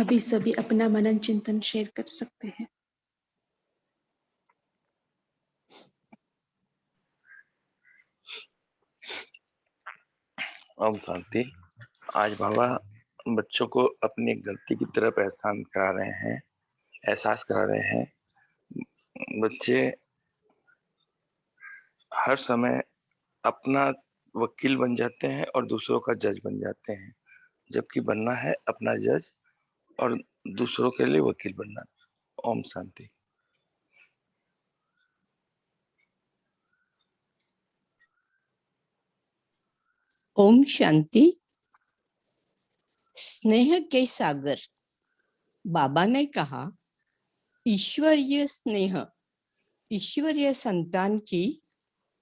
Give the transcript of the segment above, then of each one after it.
अभी सभी अपना मनन चिंतन शेयर कर सकते हैं। ओम शांति। आज बाबा बच्चों को अपनी गलती की तरफ एहसास करा रहे हैं। बच्चे हर समय अपना वकील बन जाते हैं और दूसरों का जज बन जाते हैं, जबकि बनना है अपना जज और दूसरों के लिए वकील बनना। ओम शांति। ओम शांति। स्नेह के सागर बाबा ने कहा, ईश्वरीय स्नेह ईश्वरीय संतान की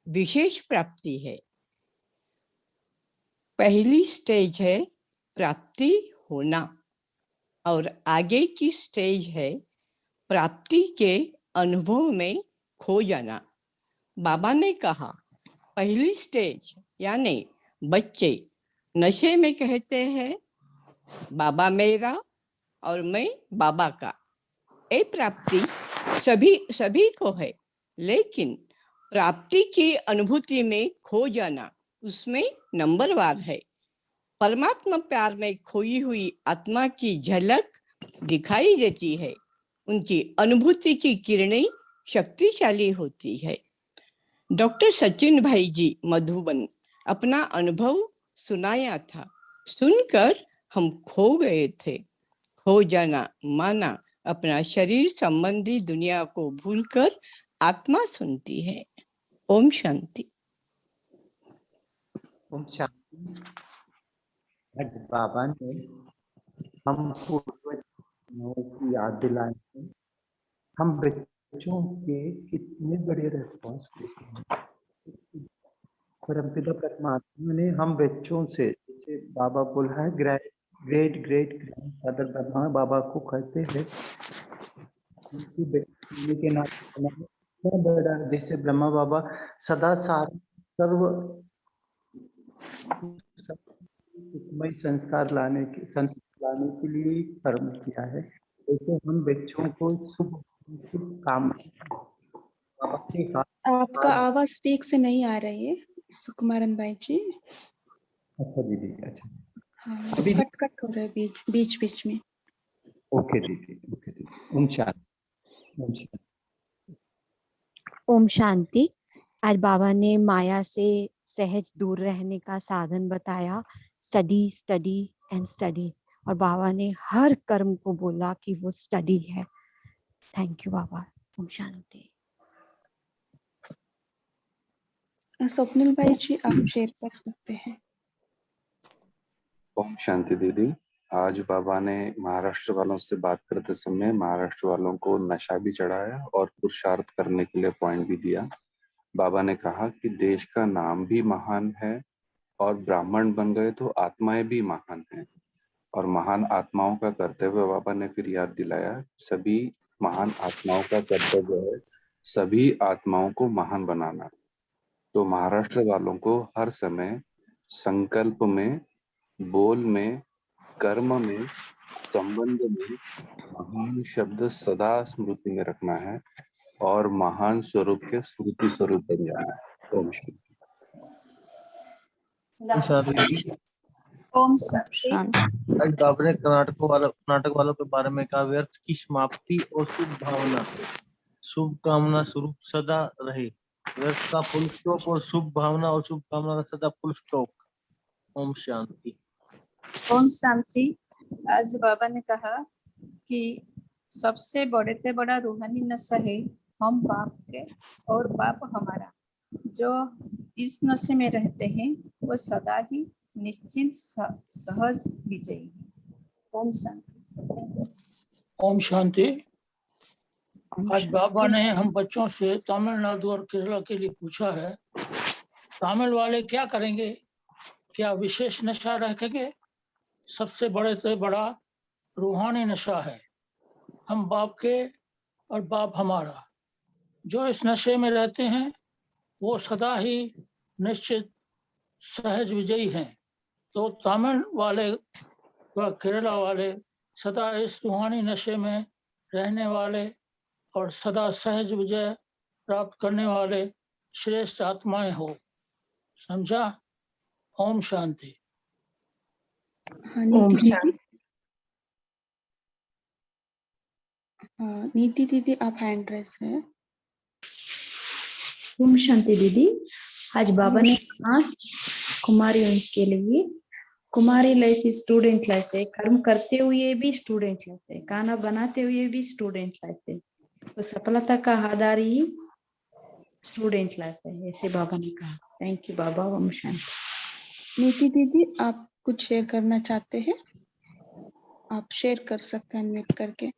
विशेष प्राप्ति है। पहली स्टेज है प्राप्ति होना और आगे की स्टेज है प्राप्ति के अनुभव में खो जाना। बाबा ने कहा, पहली स्टेज यानी बच्चे नशे में कहते हैं बाबा मेरा और मैं बाबा का। ये प्राप्ति सभी को है, लेकिन प्राप्ति की अनुभूति में खो जाना उसमें नंबरवार है। परमात्मा प्यार में खोई हुई आत्मा की झलक दिखाई देती है। उनकी अनुभूति की किरणें शक्तिशाली होती है। डॉक्टर सचिन भाई जी मधुबन अपना अनुभव सुनाया था। सुनकर हम खो गए थे। खो जाना माना अपना शरीर संबंधी दुनिया को भूलकर आत्मा सुनती है। ओम शांति। ओम शांति। आज बाबा ने हमको की याद दिलाई है। हम बच्चों के कितने बड़े रिस्पॉन्सिबिलिटी हैं। परमपिता परमात्मा ने हम बच्चों से, जैसे बाबा बोला है, ग्रेट ग्रेट ग्रैंडफादर ब्रह्मा बाबा को कहते हैं के नाम बड़ा, जैसे ब्रह्मा बाबा सदा सर्व संस्कार लाने के लिए कर्म किया है। जैसे हम बच्चों को शुभ काम। आपका आवाज ठीक से नहीं आ रही है सुकुमारन भाई जी। अच्छा दीदी, अच्छा। हाँ, कट हो रहा है बीच में। ओके दीदी, ओके दीदी। ओम शांति। ओम शांति। आज बाबा ने माया से सहज दूर रहने का साधन बताया, स्टडी स्टडी एंड स्टडी। और बाबा ने हर कर्म को बोला कि वो स्टडी है। थैंक यू बाबा। ओम शांति। स्वप्निल भाई जी आप शेयर कर सकते हैं। ओम शांति दीदी। आज बाबा ने महाराष्ट्र वालों से बात करते समय महाराष्ट्र वालों को नशा भी चढ़ाया और पुरुषार्थ करने के लिए पॉइंट भी दिया। बाबा ने कहा कि देश का नाम भी महान है और ब्राह्मण बन गए तो आत्माएं भी महान हैं। और महान आत्माओं का करते हुए बाबा ने फिर याद दिलाया, सभी महान आत्माओं का कर्तव्य है सभी आत्माओं को महान बनाना। तो महाराष्ट्र वालों को हर समय संकल्प में, बोल में, कर्म में, संबंध में महान शब्द सदा स्मृति में रखना है और महान स्वरूप के स्मृति स्वरूप बन जाना है। ओम शांति। ओम शांति। आज बाबा ने कर्नाटक वालों के बारे में कहा, व्यर्थ की समाप्ति और शुभ कामना स्वरूप सदा रहे। व्यर्थ का फुल स्टॉप और शुभ भावना और शुभ कामना का सदा फुल स्टॉप। ओम शांति। ओम शांति। आज बाबा ने कहा कि सबसे बड़े से बड़ा रूहानी नशा है हम बाप के और बाप हमारा। जो इस नशे में रहते हैं वो सदा ही निश्चिंत सहज विजयी है। ओम शांति। ओम शांति। आज बाबा ने हम बच्चों से तमिलनाडु और केरला के लिए पूछा है, तमिल वाले क्या करेंगे? क्या विशेष नशा रखेंगे? सबसे बड़े से बड़ा रूहानी नशा है हम बाप के और बाप हमारा। जो इस नशे में रहते हैं वो सदा ही निश्चित सहज विजयी हैं। तो तमिल वाले व केरला वाले सदा इस रूहानी नशे में रहने वाले और सदा सहज विजय प्राप्त करने वाले श्रेष्ठ आत्माएं हो। समझा? ओम शांति। हाँ नीति ओम दीदी। शांति। हाँ नीति दीदी आप हैंड रेस है। ओम शांति दीदी। आज बाबा ने कहा कुमारियों के लिए, कुमारी लाइफ स्टूडेंट लाइफ है, कर्म करते हुए भी स्टूडेंट लाइफ है, खाना बनाते हुए भी स्टूडेंट लाइफ है, तो सफलता का आधार ही स्टूडेंट लाइफ है, ऐसे बाबा ने कहा। थैंक यू बाबा। ओम शांति। नीति दीदी आप कुछ शेयर करना चाहते हैं? आप शेयर कर सकते हैं अनम्यूट करके।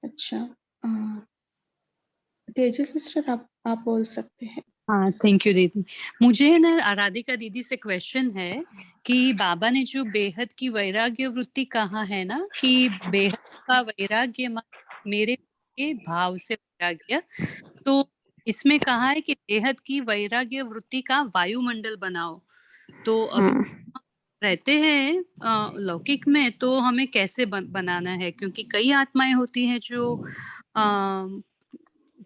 अच्छा तेजल सिस्टर आप बोल सकते हैं। हाँ थैंक यू दीदी। मुझे ना आराधिका दीदी से क्वेश्चन है कि बाबा ने जो बेहद की वैराग्य वृत्ति कहा है ना, कि बेहद का वैराग्य मेरे के भाव से वैराग्य, तो इसमें कहा है कि बेहद की वैराग्य वृत्ति का वायुमंडल बनाओ। तो अभी रहते हैं लौकिक में, तो हमें कैसे बनाना है? क्योंकि कई आत्माएं होती हैं जो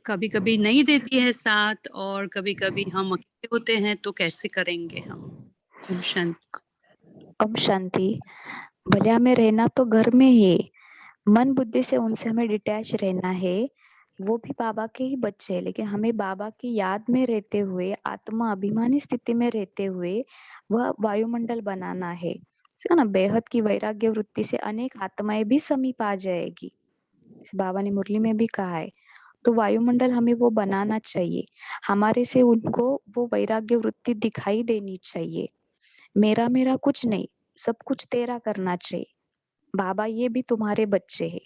कभी कभी नहीं देती है साथ, और कभी कभी हम अकेले होते हैं, तो कैसे करेंगे हम? ओम शांति। ओम शांति। भले हमें रहना तो घर में है, मन बुद्धि से उनसे हमें डिटैच रहना है, वो भी बाबा के ही बच्चे हैं, लेकिन हमें बाबा की याद में रहते हुए, आत्मा अभिमानी स्थिति में रहते हुए वह वायुमंडल बनाना है ना। बेहद की वैराग्य वृत्ति से अनेक आत्माएं भी समीप आ जाएगी, बाबा ने मुरली में भी कहा है। तो वायुमंडल हमें वो बनाना चाहिए, हमारे से उनको वो वैराग्य वृत्ति दिखाई देनी चाहिए। मेरा मेरा कुछ नहीं, सब कुछ तेरा करना चाहिए। बाबा ये भी तुम्हारे बच्चे हैं,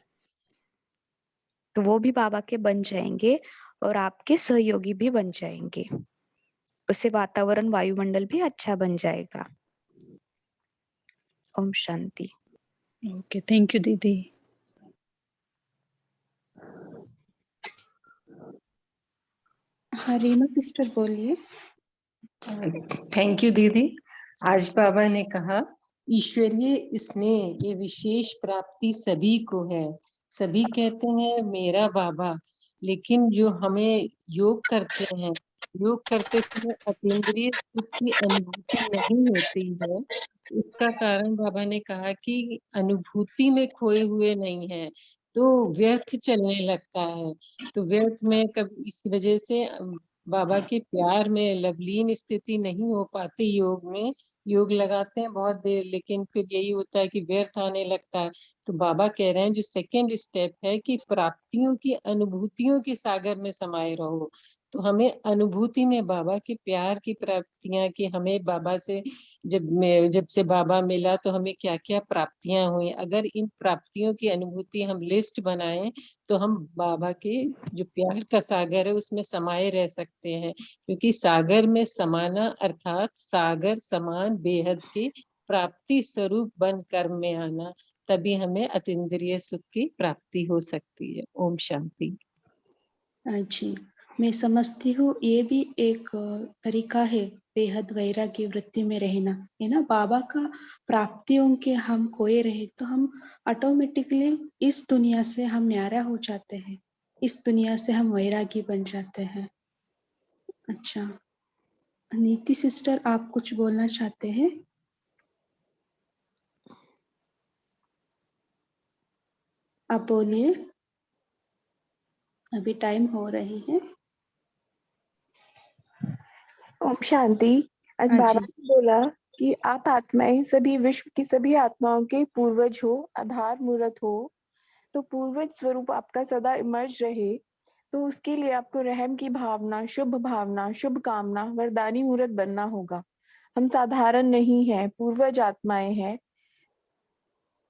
तो वो भी बाबा के बन जाएंगे और आपके सहयोगी भी बन जाएंगे। उससे वातावरण वायुमंडल भी अच्छा बन जाएगा। Om Shanti. Okay thank you दीदी। हाँ रीमा सिस्टर बोलिए। थैंक यू दीदी। आज बाबा ने कहा ईश्वरीय स्नेह ये विशेष प्राप्ति सभी को है। सभी कहते हैं मेरा बाबा, लेकिन जो हमें योग करते हैं, योग करते समय अतीन्द्रिय सुख की अनुभूति नहीं होती है। इसका कारण बाबा ने कहा कि अनुभूति में खोए हुए नहीं है, तो व्यर्थ चलने लगता है। तो व्यर्थ में कभी इस वजह से बाबा के प्यार में लवलीन स्थिति नहीं हो पाती। योग में योग लगाते हैं बहुत देर, लेकिन फिर यही होता है कि व्यर्थ आने लगता है। तो बाबा कह रहे हैं जो सेकंड स्टेप है कि प्राप्तियों की अनुभूतियों के सागर में समाये रहो। तो हमें अनुभूति में बाबा के प्यार की प्राप्तियां, कि हमें बाबा से जब से बाबा मिला तो हमें क्या क्या प्राप्तियां हुई, अगर इन प्राप्तियों की अनुभूति हम लिस्ट बनाएं तो हम बाबा के जो प्यार का सागर है उसमें समाये रह सकते हैं। क्योंकि सागर में समाना अर्थात सागर समान बेहद के प्राप्ति स्वरूप बन कर्म में आना, तभी हमें अतीन्द्रिय सुख की प्राप्ति हो सकती है। ओम शांति। जी मैं समझती हूँ ये भी एक तरीका है बेहद वैराग्य वृत्ति में रहना, है ना। बाबा का प्राप्तियों के हम खोए रहे तो हम ऑटोमेटिकली इस दुनिया से हम न्यारा हो जाते हैं, इस दुनिया से हम वैरागी बन जाते हैं। अच्छा नीति सिस्टर आप कुछ बोलना चाहते हैं? आप बोलिए, अभी टाइम हो रही है। ओम शांति। आज हाँ बाबा जी। ने बोला कि आप आत्माएं सभी विश्व की सभी आत्माओं के पूर्वज हो, आधार मूर्त हो, तो पूर्वज स्वरूप आपका सदा इमर्ज रहे, तो उसके लिए आपको रहम की भावना, शुभ कामना, वरदानी मूर्त बनना होगा। हम साधारण नहीं है, पूर्वज आत्माएं हैं,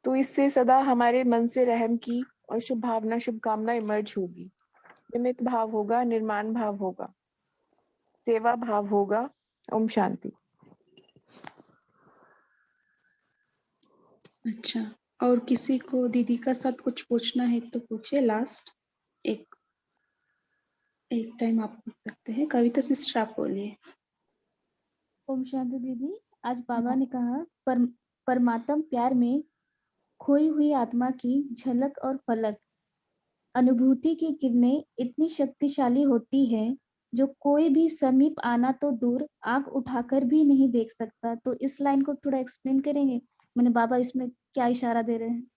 तो इससे सदा हमारे मन से रहम की और शुभ भावना, शुभ कामना इमर्ज होगी। निमित्त भाव होगा, निर्माण भाव होगा, सेवा भाव होगा। ओम शांति। अच्छा और किसी को दीदी का साथ कुछ पूछना है तो पूछिए। लास्ट एक टाइम आप पूछ सकते हैं। कविता सिस्टर आप बोलिए। ओम शांति दीदी। आज बाबा ने कहा परमात्म प्यार में खोई हुई आत्मा की झलक और फलक। अनुभूति की किरणें इतनी शक्तिशाली होती है जो कोई भी समीप आना तो दूर आंख उठाकर भी नहीं देख सकता। तो इस लाइन को थोड़ा एक्सप्लेन करेंगे, मैंने बाबा इसमें क्या इशारा दे रहे हैं?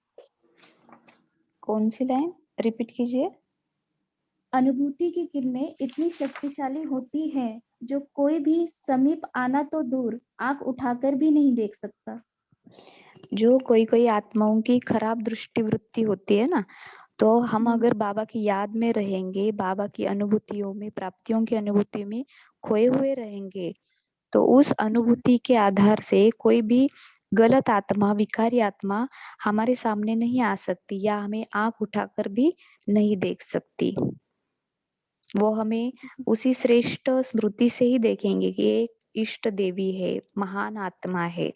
कौन सी लाइन रिपीट कीजिए। अनुभूति की किरणें इतनी शक्तिशाली होती है जो कोई भी समीप आना तो दूर आंख उठाकर भी नहीं देख सकता। जो कोई आत्माओं की खराब दृष्टि वृत्ति होती है ना, तो हम अगर बाबा की याद में रहेंगे, बाबा की अनुभूतियों में, प्राप्तियों की अनुभूति में खोए हुए रहेंगे, तो उस अनुभूति के आधार से कोई भी गलत आत्मा, विकारी आत्मा हमारे सामने नहीं आ सकती या हमें आंख उठाकर भी नहीं देख सकती। वो हमें उसी श्रेष्ठ स्मृति से ही देखेंगे कि एक इष्ट देवी है, महान आत्मा है,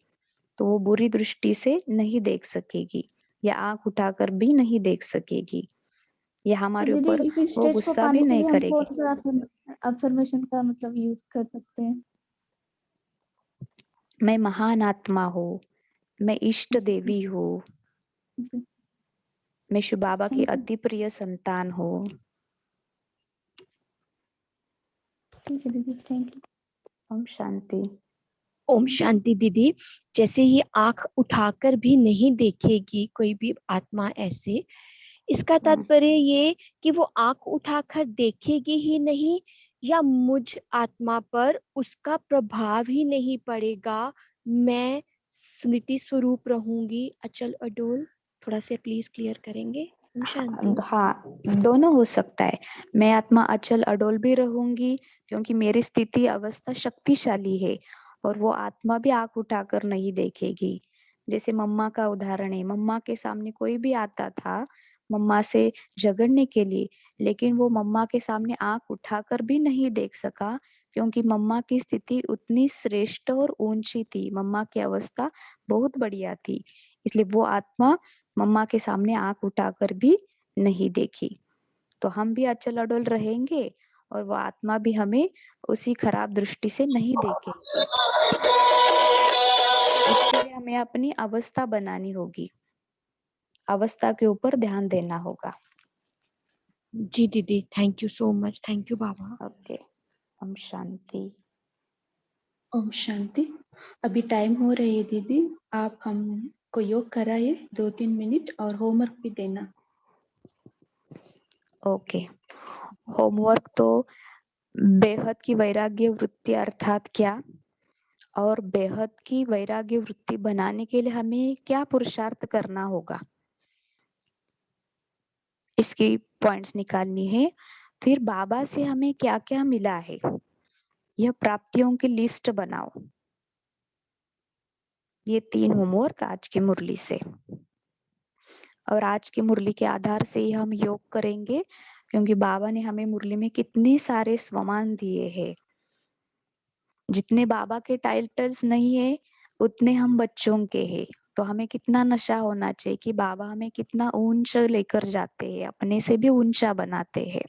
तो वो बुरी दृष्टि से नहीं देख सकेगी या आंख उठाकर भी नहीं देख सकेगी या हमारे दीदी ऊपर इस वो स्टेज को गुस्सा पाने भी के नहीं लिए हम करेगी। कौन सा अफर्मेशन का मतलब यूज कर सकते हैं? मैं महान आत्मा हूँ, मैं इष्ट देवी हूँ, मैं शिव बाबा की अति प्रिय संतान हूँ। ठीक है दीदी, थैंक यू। ओम शांति। ओम शांति दीदी। जैसे ये आंख उठाकर भी नहीं देखेगी कोई भी आत्मा ऐसे, इसका तात्पर्य ये कि वो आंख उठाकर देखेगी ही नहीं या मुझ आत्मा पर उसका प्रभाव ही नहीं पड़ेगा, मैं स्मृति स्वरूप रहूंगी अचल अडोल? थोड़ा से प्लीज क्लियर करेंगे। ओम शांति। हाँ, दोनों हो सकता है। मैं आत्मा अचल अडोल भी रहूंगी क्योंकि मेरी स्थिति अवस्था शक्तिशाली है और वो आत्मा भी आंख उठाकर नहीं देखेगी। जैसे मम्मा का उदाहरण है, मम्मा के सामने कोई भी आता था मम्मा से झगड़ने के लिए, लेकिन वो मम्मा के सामने आंख उठाकर भी नहीं देख सका क्योंकि मम्मा की स्थिति उतनी श्रेष्ठ और ऊंची थी, मम्मा की अवस्था बहुत बढ़िया थी, इसलिए वो आत्मा मम्मा के सामने आंख उठाकर भी नहीं देखी। तो हम भी अचल अडोल रहेंगे और वो आत्मा भी हमें उसी खराब दृष्टि से नहीं देखेगी। उसके लिए हमें अपनी अवस्था बनानी होगी, अवस्था के ऊपर ध्यान देना होगा। जी दीदी, thank you so much. Thank you बाबा। ओके, ओम शांति। ओम शांति। अभी टाइम हो रही है दीदी, आप हमको योग कराइए 2-3 मिनट और होमवर्क भी देना। ओके, होमवर्क तो बेहद की वैराग्य वृत्ति अर्थात क्या, और बेहद की वैराग्य वृत्ति बनाने के लिए हमें क्या पुरुषार्थ करना होगा, इसकी पॉइंट्स निकालनी है। फिर बाबा से हमें क्या क्या मिला है, यह प्राप्तियों की लिस्ट बनाओ। ये 3 होमवर्क आज की मुरली से, और आज की मुरली के आधार से ही हम योग करेंगे क्योंकि बाबा ने हमें मुरली में कितने सारे स्वमान दिए हैं। जितने बाबा के टाइटल्स नहीं है उतने हम बच्चों के हैं, तो हमें कितना नशा होना चाहिए कि बाबा हमें कितना ऊंचा लेकर जाते हैं, अपने से भी ऊंचा बनाते हैं।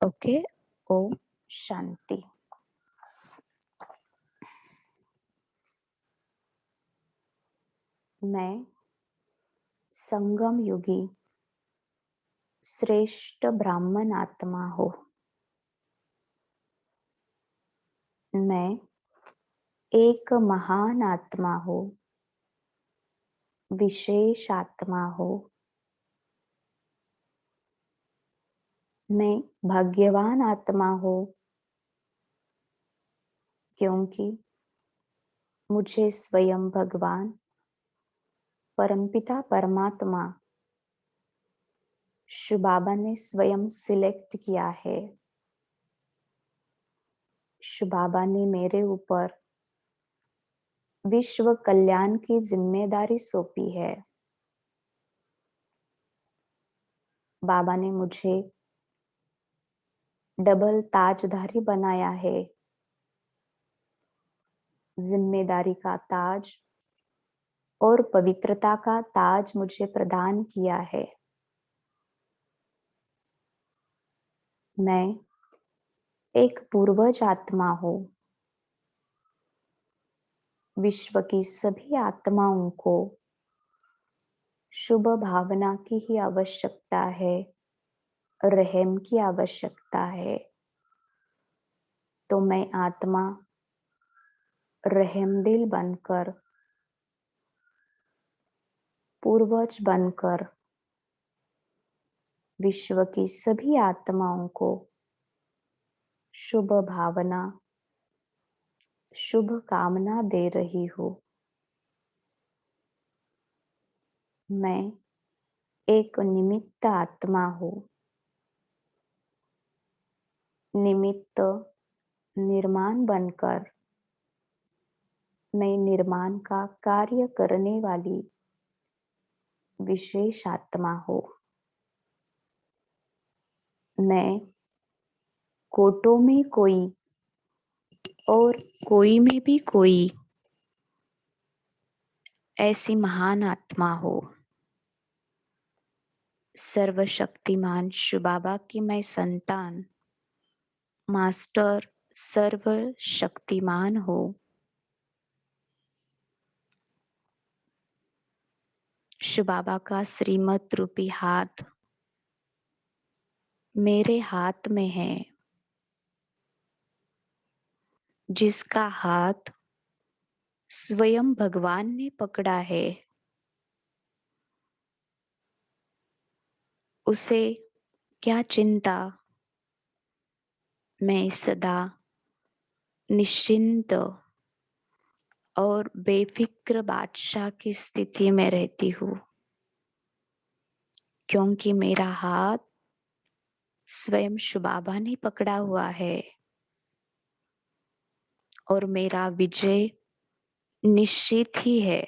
ओके, ओम शांति। मैं संगम युगी श्रेष्ठ ब्राह्मण आत्मा हूँ। मैं एक महान आत्मा हूँ, विशेष आत्मा हूँ। मैं भाग्यवान आत्मा हूँ क्योंकि मुझे स्वयं भगवान परमपिता परमात्मा शिव बाबा ने स्वयं सिलेक्ट किया है। शिव बाबा ने मेरे ऊपर विश्व कल्याण की जिम्मेदारी सौंपी है। बाबा ने मुझे डबल ताजधारी बनाया है, जिम्मेदारी का ताज और पवित्रता का ताज मुझे प्रदान किया है। मैं एक पूर्वज आत्मा हूँ। विश्व की सभी आत्माओं को शुभ भावना की ही आवश्यकता है, रहम की आवश्यकता है। तो मैं आत्मा रहमदिल बनकर, पूर्वज बनकर विश्व की सभी आत्माओं को शुभ भावना, शुभ कामना दे रही हूँ। मैं एक निमित्त आत्मा हूँ। निमित्त निर्माण बनकर मैं निर्माण का कार्य करने वाली विशेष आत्मा हूँ। मैं कोटों में कोई और कोई में भी कोई ऐसी महान आत्मा हो। सर्वशक्तिमान शिव बाबा की मैं संतान, मास्टर सर्वशक्तिमान हो। शिव बाबा का श्रीमत रूपी हाथ मेरे हाथ में है, जिसका हाथ स्वयं भगवान ने पकड़ा है। उसे क्या चिंता, मैं सदा निश्चिंत और बेफिक्र बादशाह की स्थिति में रहती हूँ, क्योंकि मेरा हाथ स्वयं शिव बाबा ने पकड़ा हुआ है और मेरा विजय निश्चित ही है।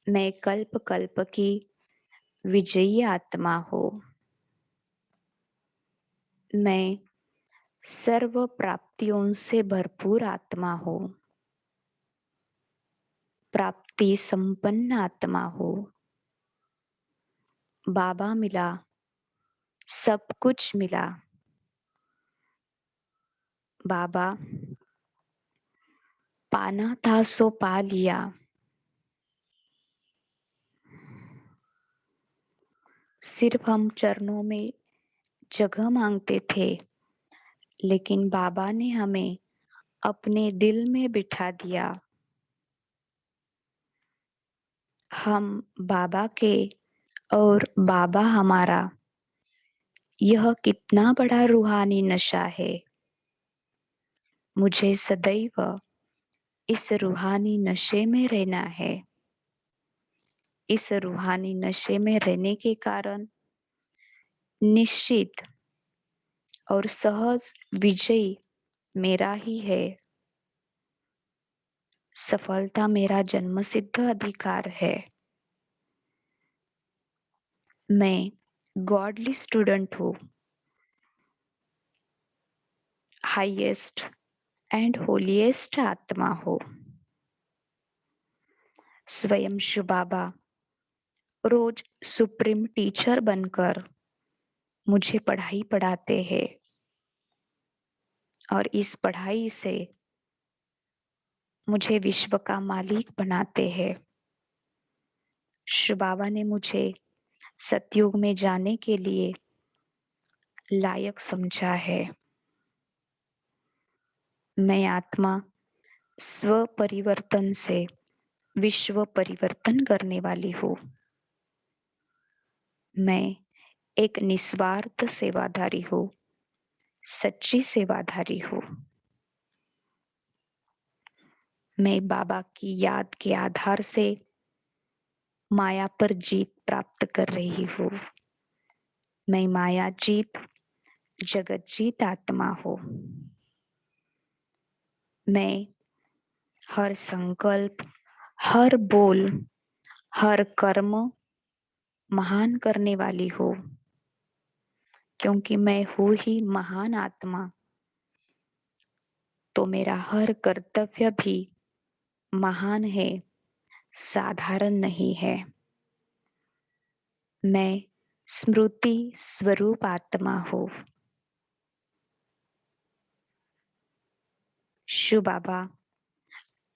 मैं कल्प कल्प की विजयी आत्मा हूँ। मैं सर्व प्राप्तियों से भरपूर आत्मा हूँ। प्राप्ति संपन्न आत्मा हूँ। बाबा मिला, सब कुछ मिला। बाबा पाना था सो पा लिया। सिर्फ हम चरणों में जगह मांगते थे, लेकिन बाबा ने हमें अपने दिल में बिठा दिया। हम बाबा के और बाबा हमारा, यह कितना बड़ा रूहानी नशा है। मुझे सदैव इस रूहानी नशे में रहना है। इस रूहानी नशे में रहने के कारण निश्चित और सहज विजय मेरा ही है। सफलता मेरा जन्मसिद्ध अधिकार है। मैं गॉडली स्टूडेंट हूँ। हाईएस्ट एंड होलीएस्ट आत्मा हो। स्वयं शिव बाबा रोज सुप्रीम टीचर बनकर मुझे पढ़ाई पढ़ाते हैं और इस पढ़ाई से मुझे विश्व का मालिक बनाते हैं। शिव बाबा ने मुझे सतयुग में जाने के लिए लायक समझा है। मैं आत्मा स्व परिवर्तन से विश्व परिवर्तन करने वाली हूँ। मैं एक निस्वार्थ सेवाधारी हूँ, सच्ची सेवाधारी हूँ। मैं बाबा की याद के आधार से माया पर जीत प्राप्त कर रही हूँ। मैं माया जीत, जगत जीत आत्मा हूँ। मैं हर संकल्प, हर बोल, हर कर्म महान करने वाली हूँ, क्योंकि मैं हूँ ही महान आत्मा। तो मेरा हर कर्तव्य भी महान है, साधारण नहीं है। मैं स्मृति स्वरूप आत्मा हूँ। शिव बाबा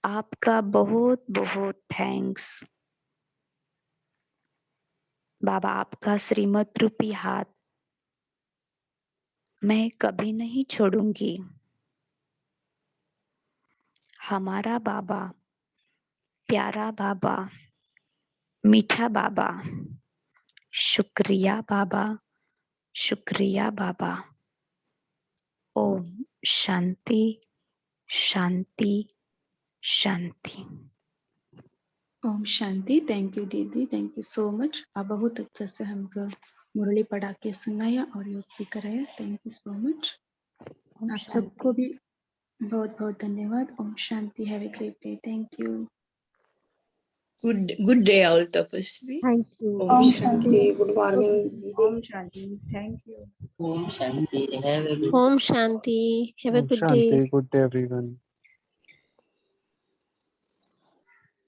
आपका बहुत बहुत थैंक्स। बाबा, आपका श्रीमत रूपी हाथ मैं कभी नहीं छोड़ूंगी। हमारा बाबा, प्यारा बाबा, मीठा बाबा, शुक्रिया बाबा, शुक्रिया बाबा। ओम शांति शांति शांति। ओम शांति। थैंक यू दीदी, थैंक यू सो मच। आप बहुत अच्छे से हमको मुरली पढ़ा के सुनाया और योग भी कराया। Thank you so much. आप सबको भी बहुत बहुत धन्यवाद। ओम शांति। Have a great day. Thank you. Good day all tapasvi. Thank you. Om Shanti. Good morning. Om Shanti. Thank you. Om Shanti. Have a good Om Shanti. Have a Om good Shanti. day. Good day, everyone.